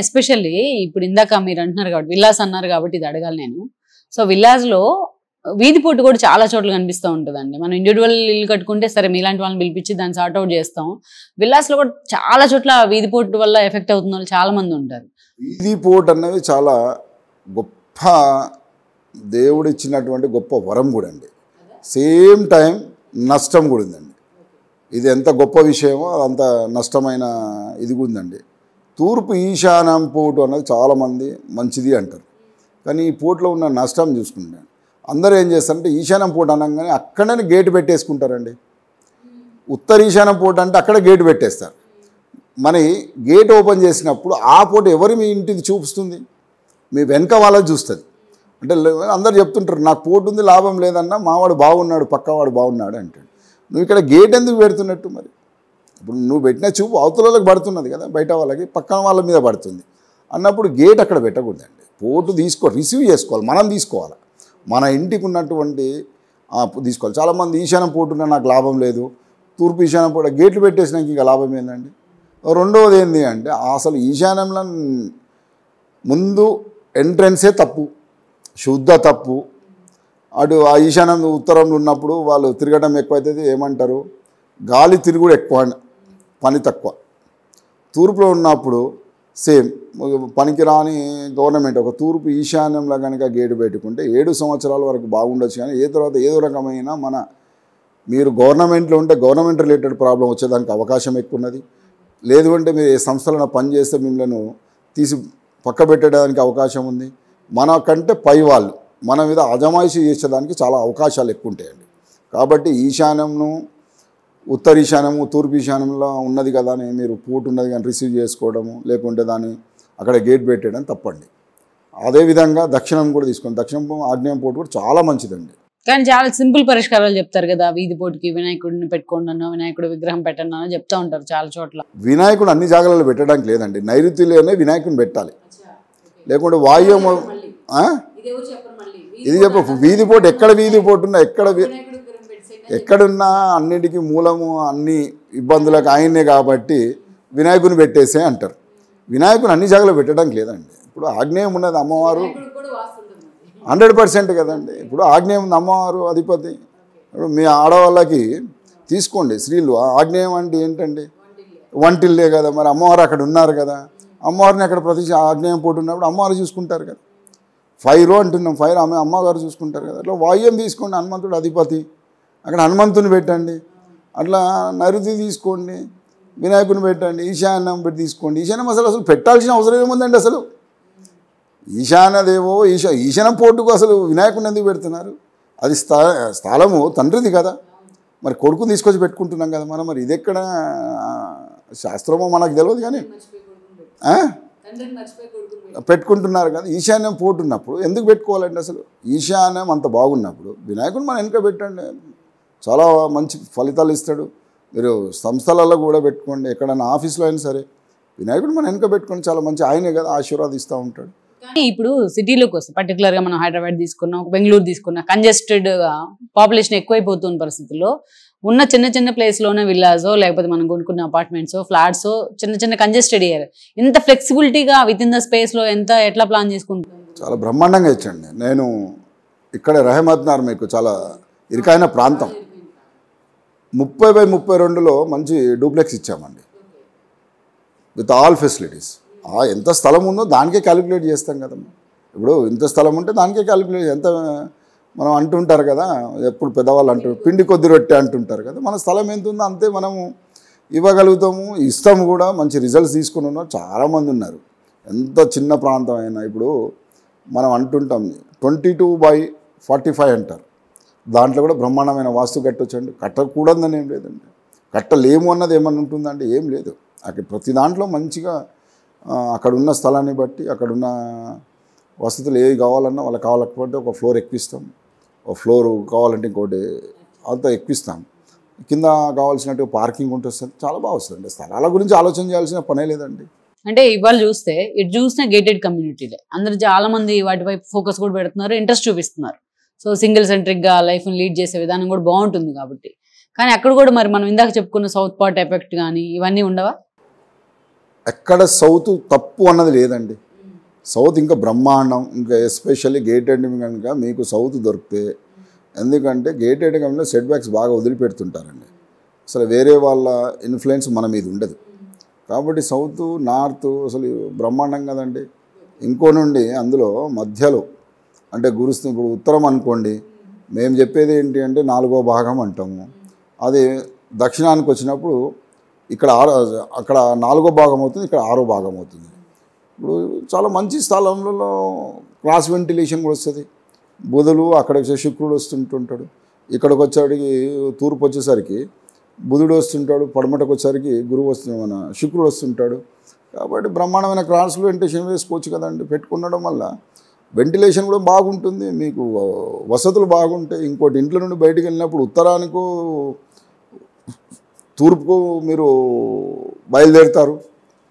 Especially ఇప్పుడు ఇందాక మీరు అంటున్నారు కాబట్టి విల్లాస్ అన్నారు కాబట్టి ఇది అడగాలి నేను. సో విల్లాస్ లో వీధి పోటు కూడా చాలా చోట్ల కనిపిస్తూ ఉంటుందండి. మనం ఇండివిజువల్ ఇల్లు కట్టుకుంటే సరే మీలాంటి వాళ్ళని పిలిపించి దాన్ని సార్ట్ అవుట్ చేస్తాం. విల్లాస్ లో కూడా చాలా చోట్ల వీధి పోటు వల్ల ఎఫెక్ట్ అవుతున్న వాళ్ళు చాలా మంది ఉంటారు. వీధి పోటు అన్నది చాలా గొప్ప దేవుడిచ్చినటువంటి గొప్ప వరం కూడా అండి. సేమ్ టైం నష్టం కూడా ఉందండి. ఇది ఎంత గొప్ప విషయమో అంత నష్టమైన ఇది ఉందండి. తూర్పు ఈశాన్యం పోటు అన్నది చాలామంది మంచిది అంటారు. కానీ ఈ పోటులో ఉన్న నష్టం చూసుకుంటాను. అందరూ ఏం చేస్తారంటే ఈశాన్యం పోటు అనగానే అక్కడనే గేటు పెట్టేసుకుంటారండి. ఉత్తర ఈశాన్యం పోటు అంటే అక్కడ గేటు పెట్టేస్తారు. మరి గేట్ ఓపెన్ చేసినప్పుడు ఆ పోటు ఎవరు మీ ఇంటికి చూపిస్తుంది? మీ వెనక వాళ్ళకి చూస్తుంది. అంటే అందరు చెప్తుంటారు నాకు పోటు ఉంది లాభం లేదన్నా మావాడు బాగున్నాడు పక్కవాడు బాగున్నాడు అంటాడు. నువ్వు ఇక్కడ గేట్ ఎందుకు పెడుతున్నట్టు? మరి ఇప్పుడు నువ్వు పెట్టిన చూపు అవతల వాళ్ళకి పడుతున్నది కదా, బయట వాళ్ళకి పక్కన వాళ్ళ మీద పడుతుంది అన్నప్పుడు గేట్ అక్కడ పెట్టకూడదండి. పోటు రిసీవ్ చేసుకోవాలి, మనం తీసుకోవాలి. మన ఇంటికి ఉన్నటువంటి తీసుకోవాలి. చాలామంది ఈశాన్యం పోటున్నా నాకు లాభం లేదు, తూర్పు ఈశాన్యం పోటు గేట్లు పెట్టేసినాక ఇంకా లాభం ఏంటండి? రెండవది ఏంటి అంటే అసలు ఈశాన్యంలో ముందు ఎంట్రెన్సే తప్పు, శుద్ధ తప్పు. అటు ఆ ఈశాన్యం ఉత్తరంలో ఉన్నప్పుడు వాళ్ళు తిరగడం ఎక్కువైతుంది. ఏమంటారు? గాలి తిరుగుడు ఎక్కువ, పని తక్కువ. తూర్పులో ఉన్నప్పుడు సేమ్ పనికిరాని గవర్నమెంట్ ఒక తూర్పు ఈశాన్యంలో కనుక గేటు పెట్టుకుంటే 7 సంవత్సరాల వరకు బాగుండొచ్చు. కానీ తర్వాత ఏదో రకమైన మీరు గవర్నమెంట్లో ఉంటే గవర్నమెంట్ రిలేటెడ్ ప్రాబ్లం వచ్చేదానికి అవకాశం ఎక్కువ ఉన్నది. లేదు అంటే మీరు ఏ సంస్థలను పనిచేస్తే మిమ్మల్ని తీసి పక్క పెట్టడానికి అవకాశం ఉంది. మనకంటే పై వాళ్ళు మన మీద అజమాయిషీ చేసేదానికి చాలా అవకాశాలు ఎక్కువ ఉంటాయండి. కాబట్టి ఈశాన్యంను ఉత్తర ఈశాన్యము తూర్పు ఈశాన్యంలో ఉన్నది కదా అని మీరు పోటు ఉన్నది కానీ రిసీవ్ చేసుకోవడము, లేకుంటే దాన్ని అక్కడ గేట్ పెట్టేయడం తప్పండి. అదేవిధంగా దక్షిణం కూడా తీసుకోండి. దక్షిణం ఆగ్నేయం పోటు కూడా చాలా మంచిదండి. కానీ చాలా సింపుల్ పరిష్కారాలు చెప్తారు కదా. వీధి పోటుకి వినాయకుడిని పెట్టుకోండి అన్న, వినాయకుడి విగ్రహం పెట్టండి అని చెప్తా ఉంటారు చాలా చోట్ల. వినాయకుడు అన్ని జాగాలలో పెట్టడానికి లేదండి. నైరుతిలోనే వినాయకుడిని పెట్టాలి. లేకుంటే వాయువు ఇది చెప్పు. వీధి పోటు ఎక్కడ వీధి పోటు ఉన్నా ఎక్కడున్నా అన్నిటికీ మూలము అన్ని ఇబ్బందులకు ఆయనే కాబట్టి వినాయకుని పెట్టేసే అంటారు. వినాయకుని అన్ని జాగాలో పెట్టడానికి లేదండి. ఇప్పుడు ఆగ్నేయం ఉన్నది అమ్మవారు 100% కదండి. ఇప్పుడు ఆగ్నేయం ఉంది అమ్మవారు అధిపతి. ఇప్పుడు మీ ఆడవాళ్ళకి తీసుకోండి స్త్రీలు ఆగ్నేయం అంటే ఏంటండి? వంటిల్లే కదా. మరి అమ్మవారు అక్కడ ఉన్నారు కదా, అమ్మవారిని అక్కడ ప్రతి ఆగ్నేయం పోటు ఉన్నప్పుడు అమ్మవారు చూసుకుంటారు కదా. 5 అంటున్నాం, 5 అమ్మగారు చూసుకుంటారు కదా. అట్లా వాయుం తీసుకోండి, హనుమంతుడు అధిపతి, అక్కడ హనుమంతుని పెట్టండి. అట్లా నైరుతి తీసుకోండి, వినాయకుని పెట్టండి. ఈశాన్యం పెట్టి తీసుకోండి. ఈశాన్యం అసలు పెట్టాల్సిన అవసరం ఏముందండి? అసలు ఈశాన్యదేవో ఈశాన్యం పోటుకు అసలు వినాయకుని ఎందుకు పెడుతున్నారు? అది స్థలము తండ్రిది కదా. మరి కొడుకుని తీసుకొచ్చి పెట్టుకుంటున్నాం కదా మనం. మరి ఇది ఎక్కడ శాస్త్రమో మనకు తెలియదు కానీ పెట్టుకుంటున్నారు కదా. ఈశాన్యం పోటు ఉన్నప్పుడు ఎందుకు పెట్టుకోవాలండి? అసలు ఈశాన్యం అంత బాగున్నప్పుడు వినాయకుడు మన వెనుక పెట్టండి, చాలా మంచి ఫలితాలు ఇస్తాడు. మీరు సంస్థలలో కూడా పెట్టుకోండి, ఎక్కడైనా ఆఫీస్లో అయినా సరే వినాయకుడు మన వెనుక పెట్టుకోండి, చాలా మంచి ఆయనే కదా ఆశీర్వాదిస్తూ ఉంటాడు. కానీ ఇప్పుడు సిటీలోకి వస్తే పర్టికులర్గా మనం హైదరాబాద్ తీసుకున్నాం, బెంగళూరు తీసుకున్నా, కంజెస్టెడ్గా పాపులేషన్ ఎక్కువైపోతున్న పరిస్థితుల్లో ఉన్న చిన్న చిన్న ప్లేస్లోనే విల్లాసో లేకపోతే మనం కొనుక్కున్న అపార్ట్మెంట్సో ఫ్లాట్సో చిన్న చిన్న కంజెస్టెడ్ ఏరియా ఇంత ఫ్లెక్సిబిలిటీగా విత్ ఇన్ ద స్పేస్లో ఎట్లా ప్లాన్ చేసుకుంటాం? చాలా బ్రహ్మాండంగా ఇచ్చండి. నేను ఇక్కడ రహమత్నార్ మీకు చాలా ఇరుకైన ప్రాంతం 30/32లో మంచి డూప్లెక్స్ ఇచ్చామండి విత్ ఆల్ ఫెసిలిటీస్. ఎంత స్థలం ఉందో దానికే క్యాలిక్యులేట్ చేస్తాం కదమ్మా. ఇప్పుడు ఇంత స్థలం ఉంటే దానికే క్యాలిక్యులేట్ ఎంత మనం అంటుంటారు కదా, ఎప్పుడు పెద్దవాళ్ళు అంటారు పిండి కొద్ది రొట్టె అంటుంటారు కదా. మన స్థలం ఎంత ఉందో అంతే మనము ఇవ్వగలుగుతాము, ఇస్తాము కూడా. మంచి రిజల్ట్స్ తీసుకుని ఉన్నారు చాలామంది ఉన్నారు. ఎంత చిన్న ప్రాంతం అయినా ఇప్పుడు మనం అంటుంటాం 22/45 అంటారు. దాంట్లో కూడా బ్రహ్మాండమైన వాస్తు కట్టొచ్చండి. కట్టకూడదని ఏం లేదండి, కట్టలేము అన్నది ఏమన్నా ఉంటుందంటే ఏం లేదు. అక్కడ ప్రతి దాంట్లో మంచిగా అక్కడున్న స్థలాన్ని బట్టి అక్కడున్న వసతులు ఏవి కావాలన్నా వాళ్ళకి కావాలకపోతే ఒక ఫ్లోర్ ఎక్కిస్తాం, ఒక ఫ్లోర్ కావాలంటే ఇంకోటి అంతా ఎక్కిస్తాం. కింద కావాల్సినట్టు పార్కింగ్ ఉంటుంది, చాలా బాగా వస్తుందండి. స్థలాల గురించి ఆలోచన చేయాల్సిన పనే లేదండి. అంటే ఇవాళ చూస్తే ఇటు చూసిన గేటెడ్ కమ్యూనిటీలే అందరు చాలా మంది వాటి వైపు ఫోకస్ కూడా పెడుతున్నారు, ఇంట్రెస్ట్ చూపిస్తున్నారు. సో సింగిల్ సెంట్రిక్గా లైఫ్ని లీడ్ చేసే విధానం కూడా బాగుంటుంది కాబట్టి. కానీ అక్కడ కూడా మరి మనం ఇందాక చెప్పుకున్న సౌత్ పార్ట్ ఎఫెక్ట్ కానీ ఇవన్నీ ఉండవా? ఎక్కడ సౌత్ తప్పు అన్నది లేదండి. సౌత్ ఇంకా బ్రహ్మాండం. ఇంకా ఎస్పెషల్లీ గేటెడ్ కనుక మీకు సౌత్ దొరికితే, ఎందుకంటే గేటెడ్ కనుక సెట్ బ్యాక్స్ బాగా వదిలిపెడుతుంటారండి. అసలు వేరే వాళ్ళ ఇన్ఫ్లుయెన్స్ మన మీద ఉండదు. కాబట్టి సౌత్ నార్త్ అసలు బ్రహ్మాండం కదండి. ఇంకో నుండి అందులో మధ్యలో అంటే గురుస్థితి, ఇప్పుడు ఉత్తరం అనుకోండి, మేము చెప్పేది ఏంటి అంటే 4వ భాగం అంటాము. అది దక్షిణానికి వచ్చినప్పుడు ఇక్కడ అక్కడ 4వ భాగం అవుతుంది, ఇక్కడ 6వ భాగం అవుతుంది. ఇప్పుడు చాలా మంచి స్థలంలో క్రాస్ వెంటిలేషన్ కూడా వస్తుంది. బుధుడు అక్కడ శుక్రుడు వస్తుంటుంటాడు, ఇక్కడికి వచ్చేటికి తూర్పు వచ్చేసరికి బుధుడు వస్తుంటాడు, పడమటకు వచ్చేసరికి గురువు మన శుక్రుడు వస్తుంటాడు. కాబట్టి బ్రహ్మాండమైన క్రాస్ వెంటిలేషన్ వేసుకోవచ్చు కదండి. పెట్టుకుండడం వల్ల వెంటిలేషన్ కూడా బాగుంటుంది, మీకు వసతులు బాగుంటాయి. ఇంకోటి, ఇంట్లో నుండి బయటికి వెళ్ళినప్పుడు ఉత్తరానికో తూర్పుకు మీరు బయలుదేరుతారు.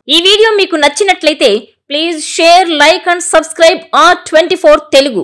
ఈ వీడియో మీకు నచ్చినట్లయితే please share, like and subscribe R24 Telugu.